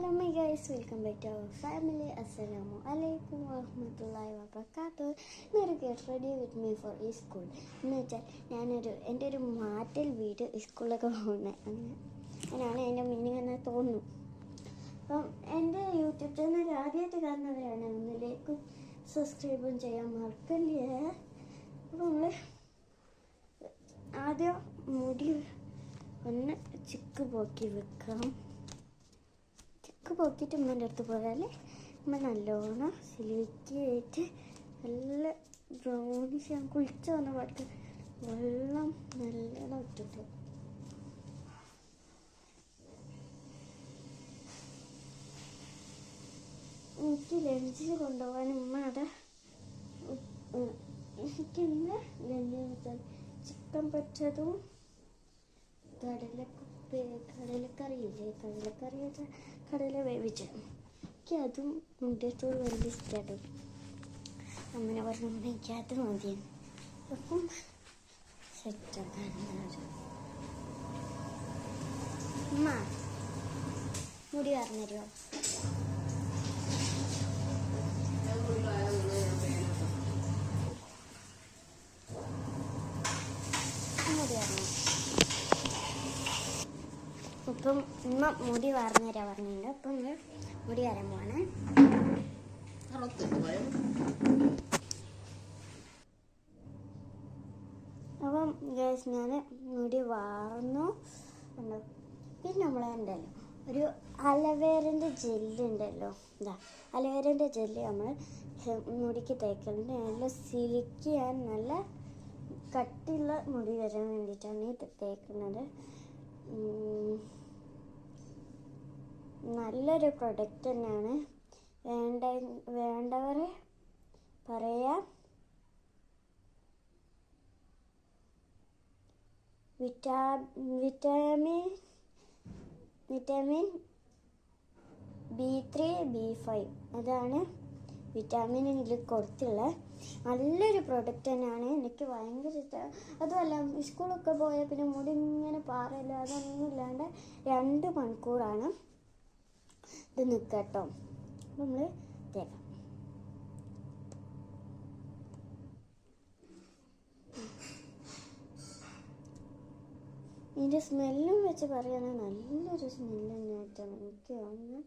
Hello my guys, welcome back to our family. Assalamualaikum warahmatullahi wabarakatuh. Now get ready with me for school. എന്ന് വെച്ചാൽ എൻ്റെ ഒരു മാറ്റൽ വീട് സ്കൂളിലൊക്കെ പോകുന്നത് അങ്ങനെയാണ് എൻ്റെ മീനിങ് എന്ന് തോന്നുന്നു. അപ്പം എൻ്റെ യൂട്യൂബ് ചാനൽ ആദ്യമായിട്ട് കാണുന്നവരാണ്, ഒന്നിലേക്കും സബ്സ്ക്രൈബും ചെയ്യാൻ മറക്കല്ലേ. അപ്പോൾ നമ്മൾ ആദ്യം മുടി ഒന്ന് ചിക്ക് പോക്കി വെക്കാം. ചിക്ക് പോക്കിയിട്ട് ഉമ്മൻ്റെ അടുത്ത് പോയാൽ ഉമ്മ നല്ലോണം സിലിക്കായിട്ട് നല്ല ബ്രൗണിഷ് കുളിച്ച് വന്ന പാട്ട് വെള്ളം നല്ലോണം ഇട്ടിട്ട് എനിക്ക് ലഞ്ചിന് കൊണ്ടുപോകാൻ ഉമ്മ അവിടെ എനിക്കെന്താ ലഞ്ചെന്ന് വെച്ചാൽ ചിക്കൻ പൊരിച്ചതും കടലക്കറിയില്ലേ, കടലക്കറി വെച്ചാൽ കടല വേവിച്ച് എനിക്ക് അതും മുണ്ടത്തോട് വലിയ ഇഷ്ടമാണ്. അമ്മനെ പറഞ്ഞു എനിക്ക് അത് മതിയാണ്. അപ്പം സെറ്റാക്കാൻ ഉമ്മ മുടി പറഞ്ഞുതരുമോ? മുടി പറഞ്ഞു. ഇപ്പം ഉമ്മ മുടി വാർന്നുതരാൻ പറഞ്ഞിട്ടുണ്ട്. അപ്പം നമ്മൾ മുടി വരാൻ പോവാണ്. അപ്പം ഗൈസ് ഞാൻ മുടി വാർന്നു. പിന്നെ നമ്മളെന്തല്ലോ ഒരു അലവേരൻ്റെ ജെല്ലുണ്ടല്ലോ, ഇതാ അലവേരൻ്റെ ജെല്ല് നമ്മൾ മുടിക്ക് തേക്കുന്നുണ്ട്. നല്ല സിലിക്കി ആൻഡ് നല്ല കട്ടിയുള്ള മുടി വരാൻ വേണ്ടിയിട്ടാണ് ഇത് തേക്കുന്നത്. നല്ലൊരു പ്രൊഡക്റ്റ് തന്നെയാണ്. വേണ്ടവർ പറയാം. വിറ്റാമിൻ B3 B5 അതാണ് വിറ്റാമിൻ ഇതിൽ കൊടുത്തുള്ള നല്ലൊരു പ്രൊഡക്റ്റ് തന്നെയാണ്. എനിക്ക് ഭയങ്കര ഇഷ്ടമാണ്. അതുമല്ല സ്കൂളൊക്കെ പോയാൽ പിന്നെ മുടി ഇങ്ങനെ പാറയില്ല, അതൊന്നും ഇല്ലാണ്ട് 2 മണിക്കൂറാണ് ഇത് നിൽക്കുക കേട്ടോ. നമ്മൾ തേക്കാം. ഇതിൻ്റെ സ്മെല്ലും വെച്ച് പറയുകയാണെങ്കിൽ നല്ലൊരു സ്മെല്ല് തന്നെയായിട്ടാണ് എനിക്ക് തോന്നുന്നത്.